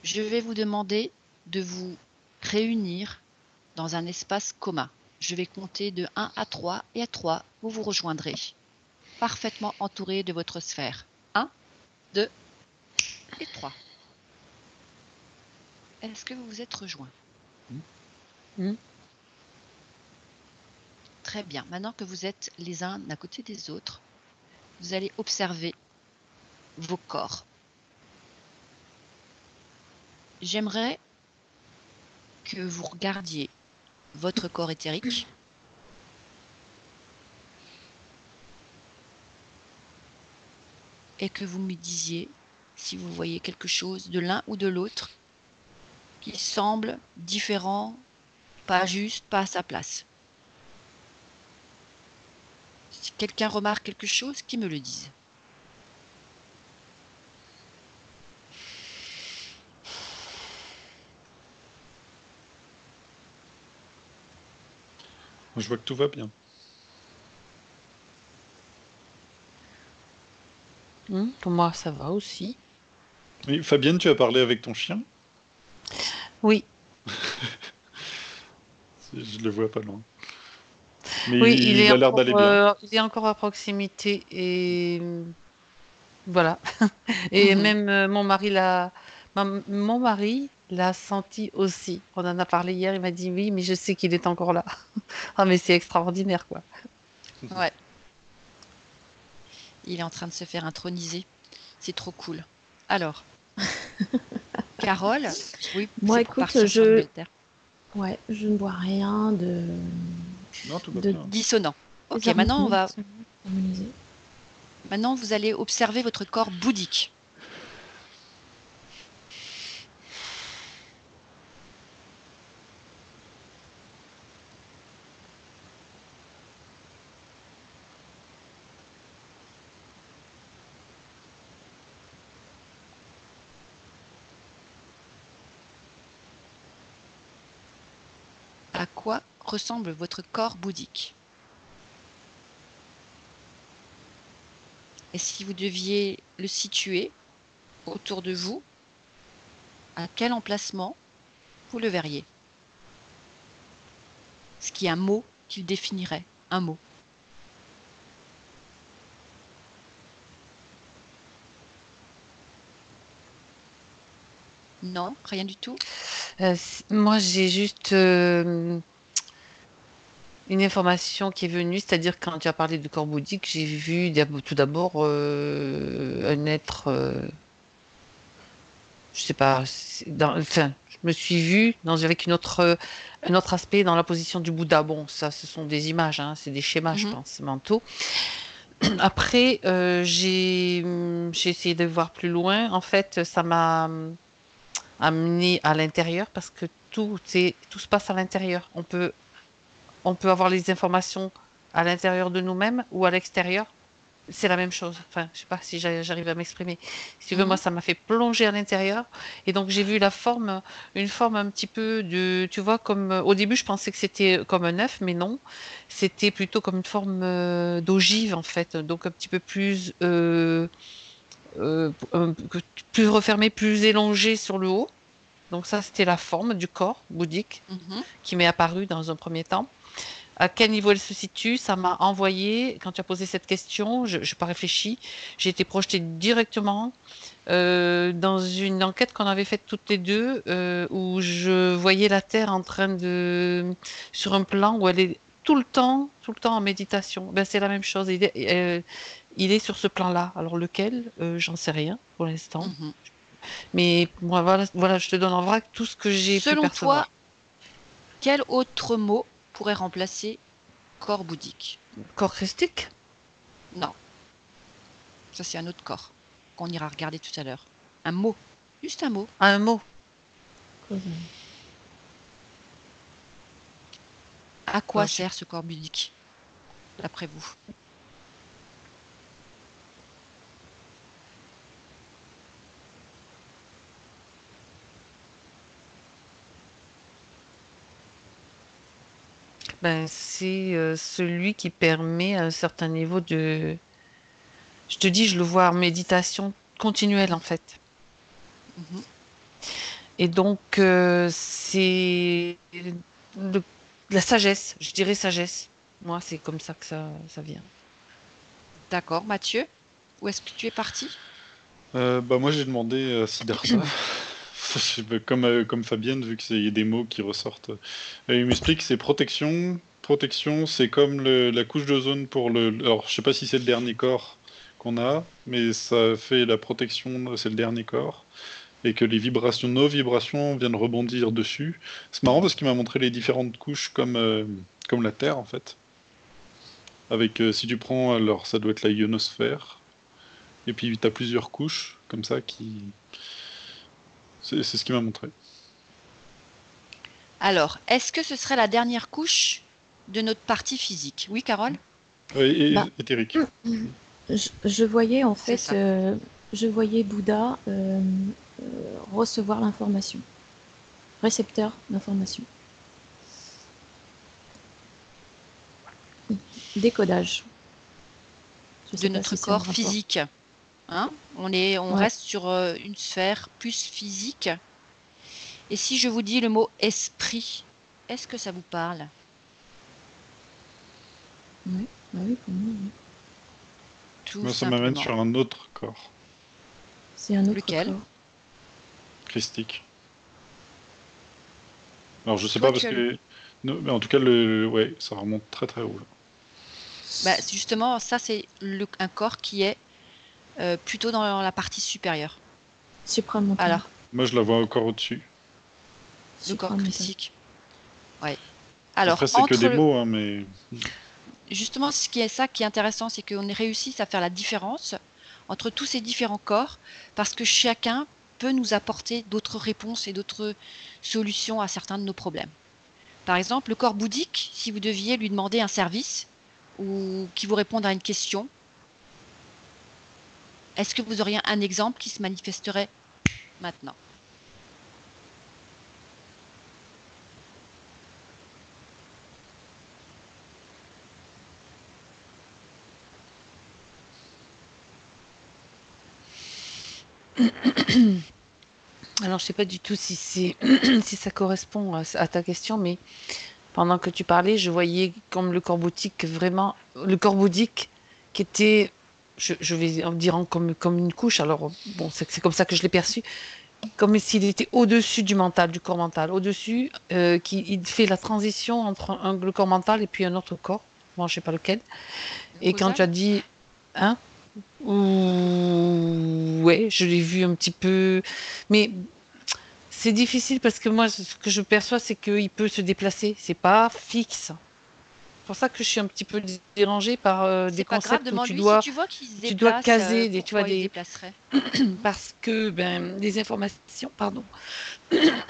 Je vais vous demander de vous réunir dans un espace commun. Je vais compter de 1 à 3 et à 3, vous vous rejoindrez, parfaitement entouré de votre sphère. 1, 2 et 3. Est-ce que vous vous êtes rejoints? Très bien. Maintenant que vous êtes les uns à côté des autres, vous allez observer vos corps. J'aimerais que vous regardiez votre corps éthérique. Et que vous me disiez si vous voyez quelque chose de l'un ou de l'autre qui semble différent, pas juste, pas à sa place. Si quelqu'un remarque quelque chose, qu'il me le dise. Je vois que tout va bien. Pour moi, ça va aussi. Oui, Fabienne, tu as parlé avec ton chien? Oui, Je le vois pas loin. Mais oui, il a l'air d'aller bien. il est encore à proximité et voilà. Et même mon mari l'a senti aussi. On en a parlé hier. Il m'a dit oui, mais je sais qu'il est encore là. Ah, mais c'est extraordinaire, quoi. Ouais, il est en train de se faire introniser. C'est trop cool. Alors, Carole, oui, Moi, c'est pour écoute, partir sur une belle terre. ouais, je ne vois rien Non, tout va de bien. Dissonant. Ok, désharmonie, harmonisé. maintenant vous allez observer votre corps bouddhique. À quoi ressemble votre corps bouddhique? Et si vous deviez le situer autour de vous, à quel emplacement vous le verriez? Est-ce qu'il y a un mot qui le définirait? Un mot. Non, rien du tout? Moi, j'ai juste une information qui est venue, c'est-à-dire quand tu as parlé du corps bouddhique, j'ai vu tout d'abord un être, je sais pas, enfin, je me suis vue avec un autre aspect dans la position du Bouddha. Bon, ça, ce sont des images, hein, c'est des schémas, je Mhm. pense, mentaux. Après, j'ai essayé de voir plus loin. En fait, ça m'a amené à l'intérieur parce que tout se passe à l'intérieur. On peut avoir les informations à l'intérieur de nous-mêmes ou à l'extérieur. C'est la même chose. Enfin, je sais pas si j'arrive à m'exprimer. Si tu veux, moi, Mhm. ça m'a fait plonger à l'intérieur. Et donc, j'ai vu une forme un petit peu de, tu vois, comme, au début, je pensais que c'était comme un œuf, mais non. C'était plutôt comme une forme d'ogive, en fait. Donc, un petit peu plus refermé, plus élongé sur le haut. Donc, ça, c'était la forme du corps bouddhique Mhm. qui m'est apparue dans un premier temps. À quel niveau elle se situe, ça m'a envoyé, quand tu as posé cette question, je n'ai pas réfléchi, j'ai été projetée directement dans une enquête qu'on avait faite toutes les deux, où je voyais la Terre en train sur un plan où elle est tout le temps en méditation. Ben, c'est la même chose, il est sur ce plan-là. Alors lequel, j'en sais rien pour l'instant. Mhm. Mais moi, voilà, je te donne en vrac tout ce que j'ai pu Selon toi, percevoir. quel autre mot pourrait remplacer corps bouddhique? Corps christique? Non, ça c'est un autre corps qu'on ira regarder tout à l'heure. Un mot, juste un mot. Un mot. À quoi Alors, sert ce corps bouddhique, d'après vous? ben, c'est celui qui permet un certain niveau de... Je te dis, je le vois en méditation continuelle, en fait. Mhm. Et donc, c'est la sagesse, je dirais sagesse. Moi, c'est comme ça que ça vient. D'accord, Mathieu, où est-ce que tu es parti? Bah moi j'ai demandé à Siddhartha, comme Fabienne, vu qu'il y a des mots qui ressortent. Il m'explique que c'est protection. Protection, c'est comme la couche d'ozone pour le... Alors je sais pas si c'est le dernier corps qu'on a, mais ça fait la protection, c'est le dernier corps. Et que les vibrations, nos vibrations viennent rebondir dessus. C'est marrant parce qu'il m'a montré les différentes couches comme la Terre en fait. Avec, si tu prends, alors ça doit être la ionosphère. Et puis tu as plusieurs couches comme ça qui... C'est ce qu'il m'a montré. Alors, est-ce que ce serait la dernière couche de notre partie physique? Oui, Carole? Et Bah, éthérique. je voyais en C'est fait, ça. je voyais Bouddha recevoir l'information, récepteur d'information, décodage. Je De sais pas notre si c'est en corps rapport. physique. Hein? On Ouais. reste sur une sphère plus physique. Et si je vous dis le mot esprit, est-ce que ça vous parle? Ouais. Bah oui, pour moi, oui. Tout Moi, ça m'amène simplement. sur un autre corps, C'est un autre Lequel? corps. christique. Alors, je sais Toi, pas tu parce as le... que... Non, mais en tout cas, ouais, ça remonte très très haut, là. Bah, justement, ça, c'est un corps qui est plutôt dans la partie supérieure. Supramental. Alors, Moi, je la vois encore au-dessus. le corps Supramental. christique. Ouais. Après, Alors, c'est que des mots, hein, mais... justement, ce qui est intéressant, c'est qu'on ait réussi à faire la différence entre tous ces différents corps, parce que chacun peut nous apporter d'autres réponses et d'autres solutions à certains de nos problèmes. Par exemple, le corps bouddhique, si vous deviez lui demander un service ou qu'il vous réponde à une question, est-ce que vous auriez un exemple qui se manifesterait maintenant? Alors, je sais pas du tout si c'est si ça correspond à ta question, mais pendant que tu parlais, je voyais comme le corps bouddhique vraiment le corps bouddhique qui était, je vais en dire comme une couche. Alors bon, c'est comme ça que je l'ai perçu, comme s'il était au-dessus du mental, du corps mental, au-dessus, il fait la transition entre le corps mental et puis un autre corps. Bon, je sais pas lequel. Le Et quand tu causal? as dit, hein, ouais, je l'ai vu un petit peu, mais c'est difficile parce que moi, ce que je perçois, c'est qu'il peut se déplacer. C'est pas fixe. C'est pour ça que je suis un petit peu dérangée par des C'est pas grave, concepts où demande-lui si tu vois qu'il se tu dois déplace, caser tu vois, pourquoi il se déplacerait. parce que ben, les informations, pardon,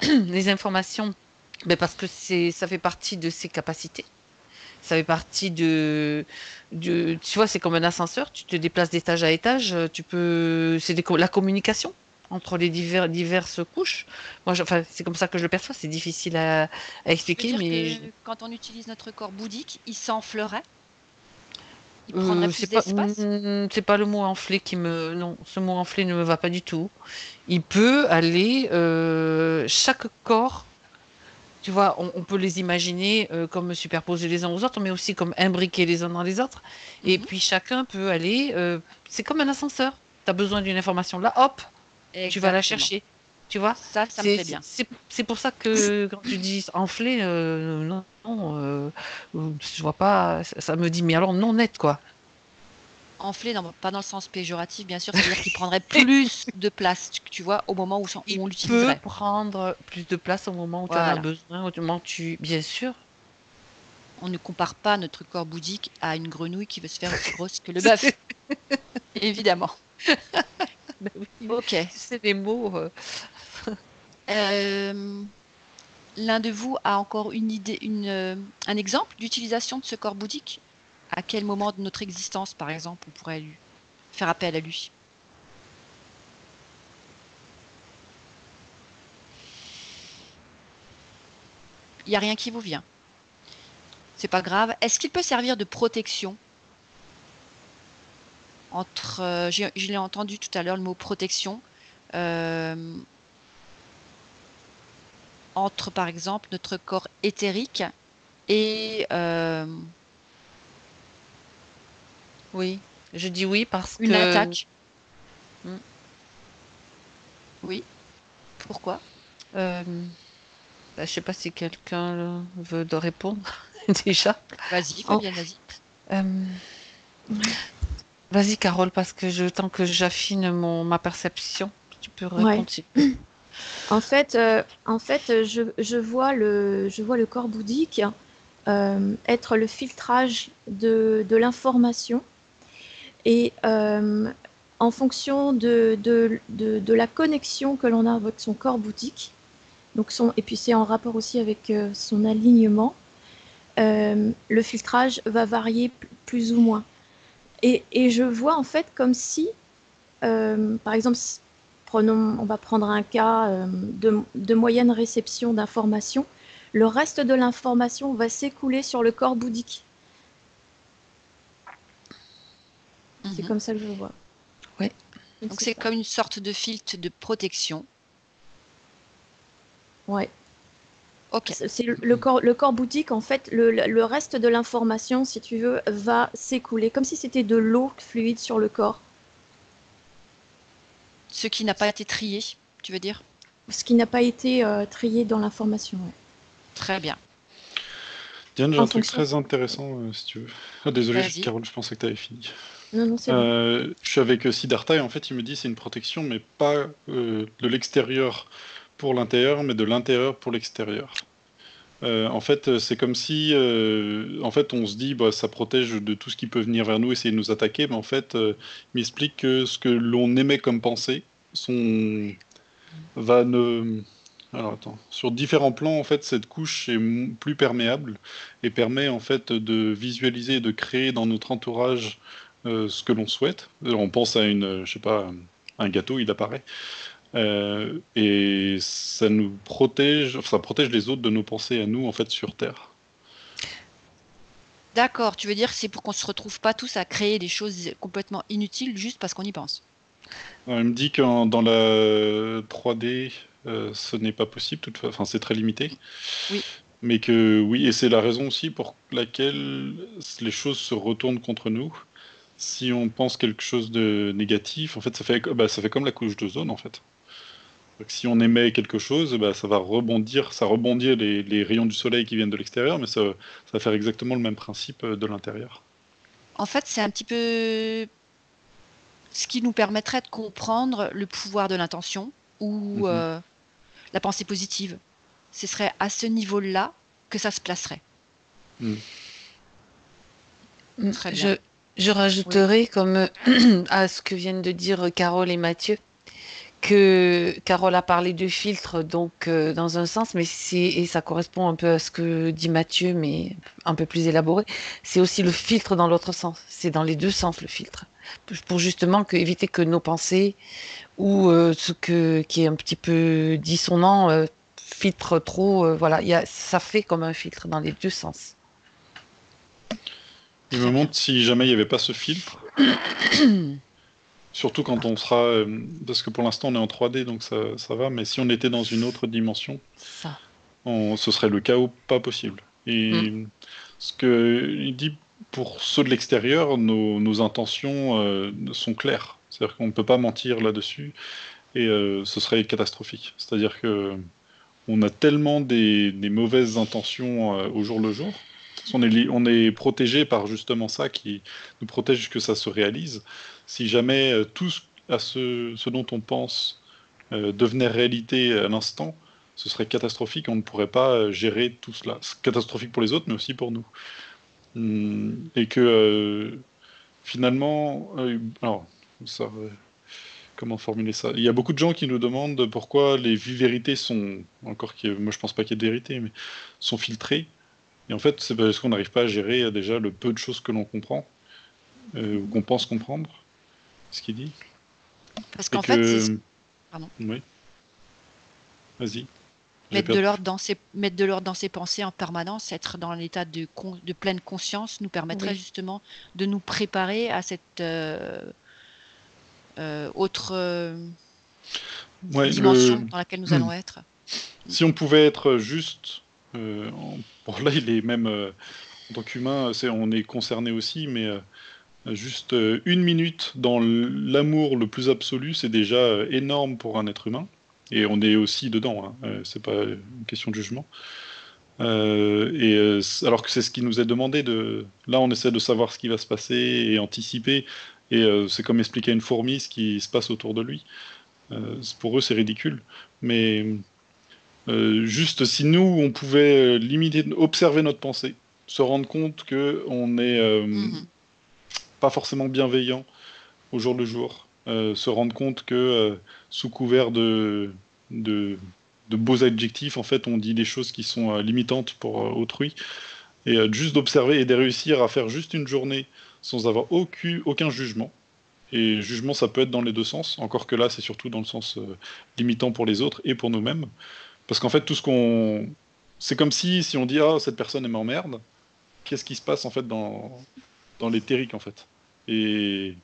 les informations, ben, parce que ça fait partie de ses capacités. Ça fait partie tu vois, c'est comme un ascenseur, tu te déplaces d'étage à étage, la communication entre les diverses couches. Moi, enfin, c'est comme ça que je le perçois, c'est difficile à Tu veux expliquer, dire mais que quand on utilise notre corps bouddhique, il s'enflerait? Il prendrait plus d'espace? c'est pas le mot enflé non, ce mot enflé ne me va pas du tout. Il peut aller, chaque corps. Tu vois, on peut les imaginer comme superposés les uns aux autres, mais aussi comme imbriqués les uns dans les autres. Et Mhm. puis chacun peut aller. C'est comme un ascenseur. Tu as besoin d'une information là, hop, tu vas la Exactement. chercher. Tu vois, Ça me plaît bien. c'est pour ça que quand tu dis enflé, non, non, je vois pas. Ça me dit, mais alors non net, quoi. Enflé, pas dans le sens péjoratif, bien sûr, ça veut dire qu'il prendrait plus de place, tu vois, au moment où Il on peut l'utiliserait. prendre plus de place au moment où tu en as Voilà. besoin, au moment où tu. Bien sûr. On ne compare pas notre corps bouddhique à une grenouille qui veut se faire aussi grosse que le bœuf. Évidemment. Ben oui, Ok. tu sais, les mots. Euh, L'un de vous a encore une idée, un exemple d'utilisation de ce corps bouddhique? À quel moment de notre existence, par exemple, on pourrait lui faire appel à lui? Il n'y a rien qui vous vient. C'est pas grave. Est-ce qu'il peut servir de protection entre, je l'ai entendu tout à l'heure, le mot protection. Euh, entre, par exemple, notre corps éthérique et Oui, je dis oui parce une que attaque. Mm. Oui. Pourquoi? Je sais pas si quelqu'un veut de répondre déjà. Vas-y, En- Fabienne, vas-y. Euh, Vas-y, Carole, parce que tant que j'affine ma perception, tu peux Ouais. répondre s'il te plaît. En fait, je vois le corps bouddhique être le filtrage de l'information et en fonction de la connexion que l'on a avec son corps bouddhique, donc et puis c'est en rapport aussi avec son alignement, le filtrage va varier plus ou moins. Et je vois en fait comme si, par exemple, on va prendre un cas de moyenne réception d'informations, le reste de l'information va s'écouler sur le corps bouddhique. C'est Mhm. comme ça que je le vois. Oui. Donc c'est comme une sorte de filtre de protection. Ouais. Ok. C'est le corps bouddhique, en fait, le reste de l'information, si tu veux, va s'écouler, comme si c'était de l'eau fluide sur le corps. Ce qui n'a pas été trié, tu veux dire? Ce qui n'a pas été trié dans l'information. Ouais. Très bien. Diane, j'ai En un truc fonction. très intéressant, si tu veux. Ah, désolé, Vas-y. Carole, je pensais que tu avais fini. Non, non, c'est bon. Je suis avec Siddhartha et en fait, il me dit c'est une protection, mais pas de l'extérieur pour l'intérieur, mais de l'intérieur pour l'extérieur. En fait, c'est comme si, en fait, on se dit, bah, ça protège de tout ce qui peut venir vers nous, essayer de nous attaquer, mais en fait, il m'explique que ce que l'on émet comme pensée va ne... Alors attends, sur différents plans, en fait, cette couche est plus perméable et permet en fait de visualiser et de créer dans notre entourage ce que l'on souhaite. On pense à je sais pas, un gâteau, il apparaît. Et ça nous protège, ça protège les autres de nos pensées à nous, en fait, sur Terre. D'accord, tu veux dire que c'est pour qu'on se retrouve pas tous à créer des choses complètement inutiles juste parce qu'on y pense. Alors, il me dit que dans la 3D, ce n'est pas possible, enfin, c'est très limité. Oui. Mais que oui, et c'est la raison aussi pour laquelle les choses se retournent contre nous. Si on pense quelque chose de négatif, en fait, ça fait comme la couche d'ozone, en fait. Donc, si on émet quelque chose, bah, ça va rebondir, ça rebondit les rayons du soleil qui viennent de l'extérieur, mais ça va faire exactement le même principe de l'intérieur. En fait, c'est un petit peu ce qui nous permettrait de comprendre le pouvoir de l'intention ou Mhm. la pensée positive. Ce serait à ce niveau-là que ça se placerait. Mm. Très bien. Je rajouterai comme à ce que viennent de dire Carole et Mathieu, que Carole a parlé de filtre, donc dans un sens, et ça correspond un peu à ce que dit Mathieu, mais un peu plus élaboré, c'est aussi le filtre dans l'autre sens. C'est dans les deux sens le filtre. Pour justement éviter que nos pensées ou qui est un petit peu dissonant filtre trop. Voilà, ça fait comme un filtre dans les deux sens. Il me Très bien. montre si jamais il n'y avait pas ce filtre, surtout quand on sera, parce que pour l'instant on est en 3D, donc ça va, mais si on était dans une autre dimension, Ça. ce serait le chaos pas possible. Mm. Et ce qu'il dit, pour ceux de l'extérieur, nos intentions sont claires. C'est-à-dire qu'on ne peut pas mentir là-dessus, et ce serait catastrophique. C'est-à-dire que on a tellement des mauvaises intentions au jour le jour. On est protégé par justement ça qui nous protège que ça se réalise. Si jamais tout ce dont on pense devenait réalité à l'instant, ce serait catastrophique. On ne pourrait pas gérer tout cela. C'est catastrophique pour les autres, mais aussi pour nous. Et que finalement, alors, ça, comment formuler ça? Il y a beaucoup de gens qui nous demandent pourquoi les vérités sont, moi je pense pas qu'il y ait de vérité, mais sont filtrées. Et en fait, c'est parce qu'on n'arrive pas à gérer déjà le peu de choses que l'on comprend, ou qu'on pense comprendre, ce qu'il dit. Parce Et qu'en fait, c'est que, pardon, oui, vas-y, j'ai mettre de perdu. l'ordre dans ses pensées en permanence, être dans l'état de pleine conscience nous permettrait Oui. justement de nous préparer à cette autre Ouais, dimension dans laquelle nous allons être. Si on pouvait être juste, bon là il est même en tant qu'humain, on est concerné aussi, mais juste 1 minute dans l'amour le plus absolu, c'est déjà énorme pour un être humain. Et on est aussi dedans, hein, c'est pas une question de jugement. Alors que c'est ce qui nous est demandé Là, on essaie de savoir ce qui va se passer et anticiper. Et c'est comme expliquer à une fourmi ce qui se passe autour de lui. Pour eux, c'est ridicule. Mais juste si nous, on pouvait limiter, observer notre pensée, se rendre compte que on est pas forcément bienveillant au jour le jour, se rendre compte que sous couvert de, de beaux adjectifs, en fait, on dit des choses qui sont limitantes pour autrui, et juste d'observer et de réussir à faire juste une journée sans avoir aucun jugement. Et jugement, ça peut être dans les deux sens, encore que là, c'est surtout dans le sens limitant pour les autres et pour nous-mêmes. Parce qu'en fait, tout ce qu'on... C'est comme si on dit «Ah, cette personne, elle m'emmerde», qu'est-ce qui se passe, en fait, dans l'éthérique, en fait. Et...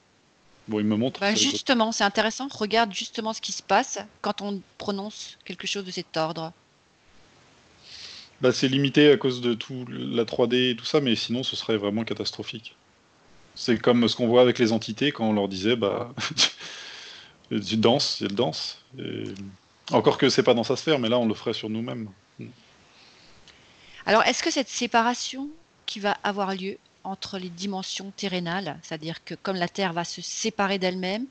Bon, il me montre, Bah, c'est rigolo. justement, c'est intéressant. Regarde justement ce qui se passe quand on prononce quelque chose de cet ordre. Bah, c'est limité à cause de tout la 3D et tout ça, mais sinon, ce serait vraiment catastrophique. C'est comme ce qu'on voit avec les entités quand on leur disait, bah, tu danses, elles dansent. Et... Encore que c'est pas dans sa sphère, mais là, on le ferait sur nous-mêmes. Alors, est-ce que cette séparation qui va avoir lieu entre les dimensions terrénales, c'est-à-dire que comme la Terre va se séparer d'elle-même,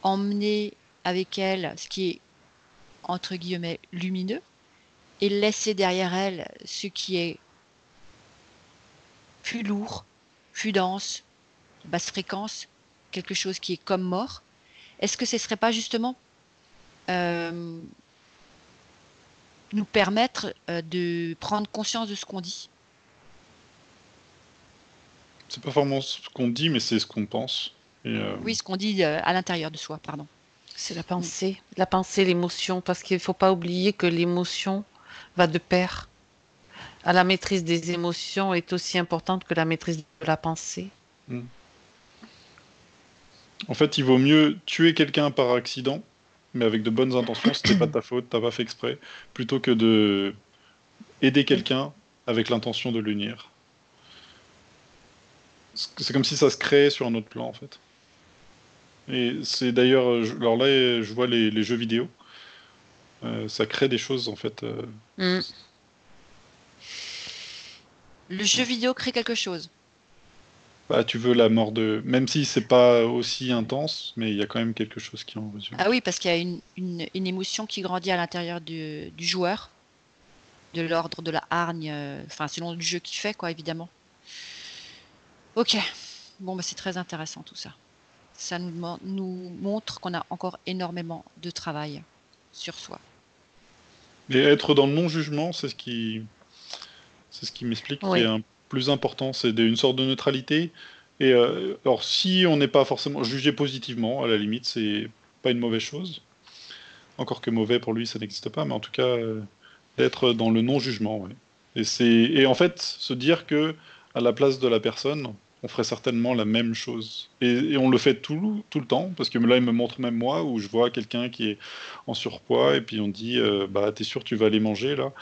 emmener avec elle ce qui est, entre guillemets, lumineux, et laisser derrière elle ce qui est plus lourd, plus dense, basse fréquence, quelque chose qui est comme mort, est-ce que ce ne serait pas justement euh, nous permettre de prendre conscience de ce qu'on dit? C'est pas vraiment ce qu'on dit, mais c'est ce qu'on pense. Et, Oui, ce qu'on dit à l'intérieur de soi, pardon. C'est la pensée, l'émotion, parce qu'il ne faut pas oublier que l'émotion va de pair. La maîtrise des émotions est aussi importante que la maîtrise de la pensée. En fait, il vaut mieux tuer quelqu'un par accident, mais avec de bonnes intentions, c'était pas de ta faute, t'as pas fait exprès, plutôt que de aider quelqu'un avec l'intention de l'unir. C'est comme si ça se créait sur un autre plan, en fait. Et c'est d'ailleurs, alors là, je vois les jeux vidéo. Ça crée des choses, en fait. Le jeu vidéo crée quelque chose. Bah, tu veux la mort de... Même si c'est pas aussi intense, mais il y a quand même quelque chose qui en résulte. Ah oui, parce qu'il y a une émotion qui grandit à l'intérieur du joueur, de l'ordre de la hargne, enfin selon le jeu qu'il fait, quoi, évidemment. Ok, bon, bah, c'est très intéressant tout ça. Ça nous montre qu'on a encore énormément de travail sur soi. Et être dans le non-jugement, c'est ce qui m'explique qui est Oui. plus important. C'est une sorte de neutralité. Et alors, si on n'est pas forcément jugé positivement, à la limite, c'est pas une mauvaise chose. Encore que mauvais pour lui, ça n'existe pas, mais en tout cas, d'être dans le non-jugement. Ouais. Et en fait, se dire que à la place de la personne, on ferait certainement la même chose. Et on le fait tout le temps, parce que là, il me montre même moi, où je vois quelqu'un qui est en surpoids, et puis on dit, bah, t'es sûr, tu vas aller manger, là?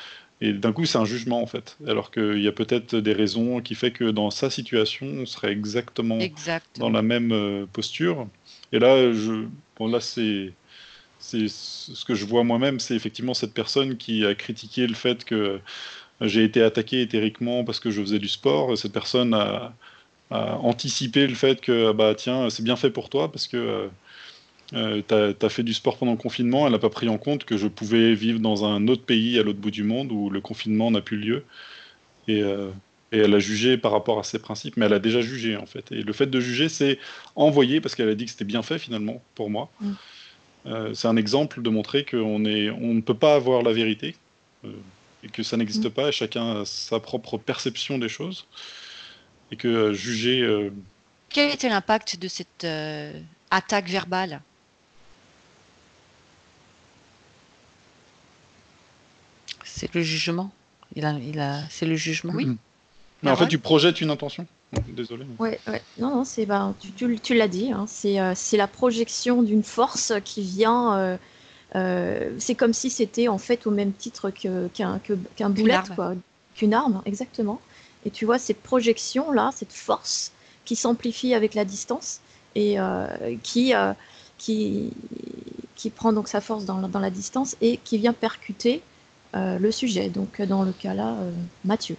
Et d'un coup, c'est un jugement, en fait. Alors qu'il y a peut-être des raisons qui fait que dans sa situation, on serait exactement dans Exactement. la même posture. Et là, bon, là, c'est ce que je vois moi-même, c'est effectivement cette personne qui a critiqué le fait que j'ai été attaqué éthériquement parce que je faisais du sport. Cette personne a anticipé le fait que bah tiens, c'est bien fait pour toi parce que t'as fait du sport pendant le confinement. Elle n'a pas pris en compte que je pouvais vivre dans un autre pays à l'autre bout du monde où le confinement n'a plus lieu. Et, euh, et elle a jugé par rapport à ses principes, mais elle a déjà jugé en fait. Et le fait de juger, c'est envoyer parce qu'elle a dit que c'était bien fait finalement pour moi. C'est un exemple de montrer on ne peut pas avoir la vérité et que ça n'existe pas et chacun a sa propre perception des choses et que juger... Quel était l'impact de cette attaque verbale? C'est le jugement. C'est le jugement. Oui. Mais en fait, Carole? tu projettes une intention. Désolé. Ouais, ouais. Non, non, tu l'as dit, hein, c'est la projection d'une force qui vient C'est comme si c'était en fait au même titre qu'un boulette, arme. quoi, qu'une arme, exactement. Et tu vois cette projection-là, cette force qui s'amplifie avec la distance et qui, qui prend donc sa force dans la distance et qui vient percuter le sujet. Donc dans le cas-là, Mathieu.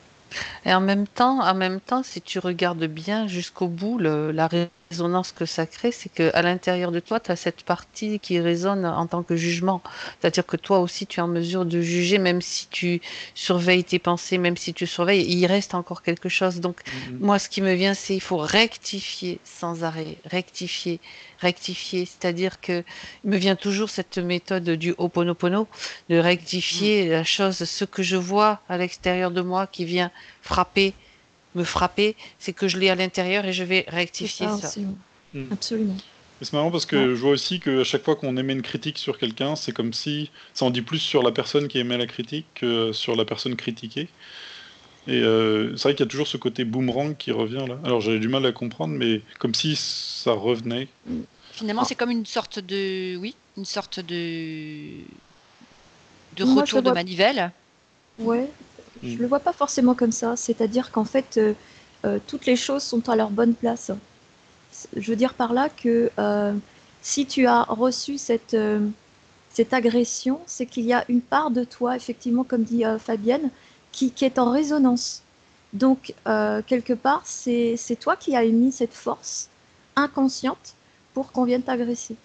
Et en même temps, si tu regardes bien jusqu'au bout, la résonance que ça crée, c'est qu'à l'intérieur de toi, tu as cette partie qui résonne en tant que jugement. C'est-à-dire que toi aussi, tu es en mesure de juger, même si tu surveilles tes pensées, même si tu surveilles, il reste encore quelque chose. Donc, Mhm. moi, ce qui me vient, c'est il faut rectifier sans arrêt, rectifier, rectifier. C'est-à-dire que il me vient toujours cette méthode du Ho'oponopono, de Mm. rectifier la chose, ce que je vois à l'extérieur de moi qui vient frapper, me frapper, c'est que je l'ai à l'intérieur et je vais C'est rectifier ça ça. aussi, oui. Mhm. Absolument. Et c'est marrant parce Ouais. que je vois aussi qu'à chaque fois qu'on émet une critique sur quelqu'un, c'est comme si ça en dit plus sur la personne qui émet la critique que sur la personne critiquée. Et c'est vrai qu'il y a toujours ce côté boomerang qui revient là. Alors j'avais du mal à comprendre, mais comme si ça revenait. Finalement, Ah, c'est comme une sorte de, oui, une sorte de moi, je le retour de vois, manivelle. ouais, je Mm. le vois pas forcément comme ça. C'est-à-dire qu'en fait, toutes les choses sont à leur bonne place. Je veux dire par là que si tu as reçu cette agression, c'est qu'il y a une part de toi, effectivement, comme dit Fabienne, qui est en résonance. Donc, quelque part, c'est toi qui as émis cette force inconsciente pour qu'on vienne t'agresser.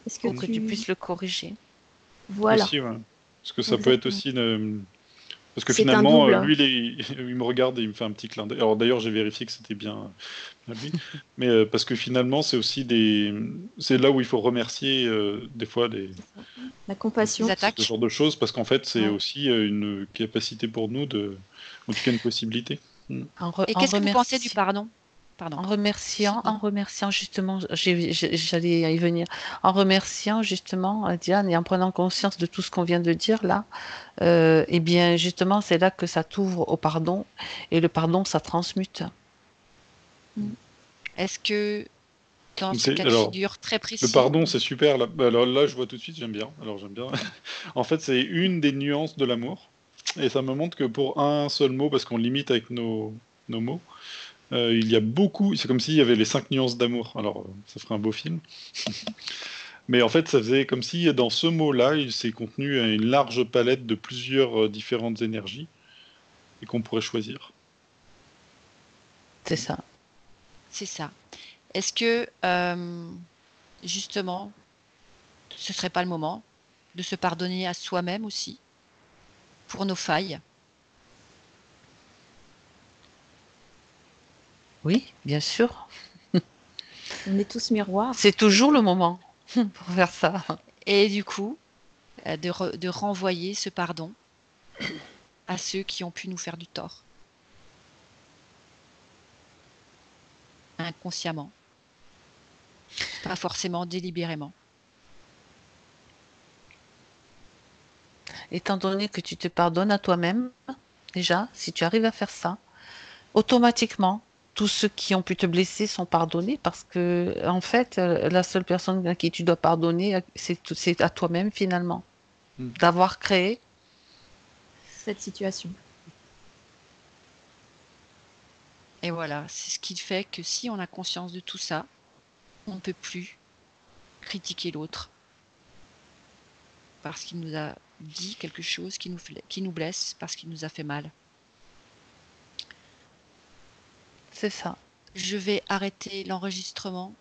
Est-ce que Pour Mm. que tu tu... puisses le corriger. Voilà, Aussi, ouais. Parce que ça peut être exactement. aussi parce que C'est un finalement, double. lui, il me regarde et il me fait un petit clin d'œil. Alors d'ailleurs, j'ai vérifié que c'était bien lui. Mais parce que finalement, c'est aussi c'est là où il faut remercier des fois C'est ça. La Les compassion. ce attaques. genre de choses, parce qu'en fait, c'est Ouais. aussi une capacité pour nous en tout cas une possibilité. Mm. Et En qu'est-ce que vous pensez du remerciant. pardon? Pardon. En remerciant justement, j'allais y venir, en remerciant justement Diane et en prenant conscience de tout ce qu'on vient de dire là, eh bien justement c'est là que ça t'ouvre au pardon et le pardon ça transmute. Mm. Est-ce que dans ce cas de Alors, figure très le précis, pardon, c'est super. Là. Bah, alors là, je vois tout de suite, j'aime bien. Alors, j'aime bien. En fait, c'est une des nuances de l'amour. Et ça me montre que pour un seul mot, parce qu'on limite avec nos mots, il y a beaucoup. C'est comme s'il y avait les 5 nuances d'amour. Alors, ça ferait un beau film. Mais en fait, ça faisait comme si dans ce mot-là, il s'est contenu une large palette de plusieurs différentes énergies et qu'on pourrait choisir. C'est ça. c'est ça. Est-ce que justement, ce serait pas le moment de se pardonner à soi-même aussi pour nos failles? Oui, bien sûr. On est tous miroirs. C'est toujours le moment pour faire ça. Et du coup, de renvoyer ce pardon à ceux qui ont pu nous faire du tort, inconsciemment, pas forcément délibérément. Étant donné que tu te pardonnes à toi-même, déjà, si tu arrives à faire ça, automatiquement, tous ceux qui ont pu te blesser sont pardonnés parce que, en fait, la seule personne à qui tu dois pardonner, c'est à toi-même finalement, Mm. d'avoir créé. Cette situation. Et voilà, c'est ce qui fait que si on a conscience de tout ça, on ne peut plus critiquer l'autre parce qu'il nous a dit quelque chose qui nous blesse, parce qu'il nous a fait mal. C'est ça. Je vais arrêter l'enregistrement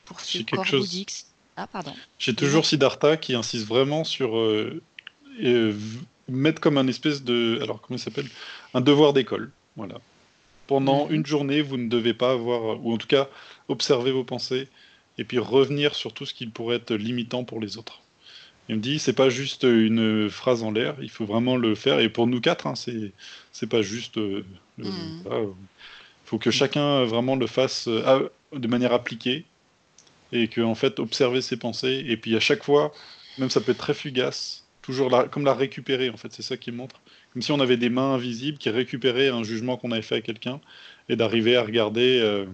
pour ce J'ai quelque corps chose. bouddhique. Ah, pardon. J'ai Dis-moi. toujours Siddhartha qui insiste vraiment sur mettre comme un espèce de. Alors, comment ça s'appelle? Un devoir d'école. Voilà. Pendant Mhm. une journée, vous ne devez pas avoir, ou en tout cas, observer vos pensées et puis revenir sur tout ce qui pourrait être limitant pour les autres. Il me dit, c'est pas juste une phrase en l'air, il faut vraiment le faire. Et pour nous quatre, hein, c'est pas juste. Mhm. Voilà, il faut que chacun vraiment le fasse de manière appliquée et que en fait observer ses pensées et puis à chaque fois, même ça peut être très fugace, toujours comme la récupérer en fait, c'est ça qui montre. Comme si on avait des mains invisibles qui récupéraient un jugement qu'on avait fait à quelqu'un et d'arriver à regarder.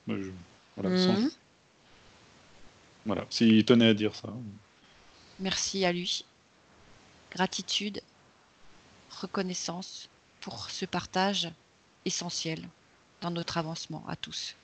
Voilà, Mhm. voilà, s'il tenait à dire ça. Merci à lui. Gratitude, reconnaissance pour ce partage essentiel dans notre avancement à tous.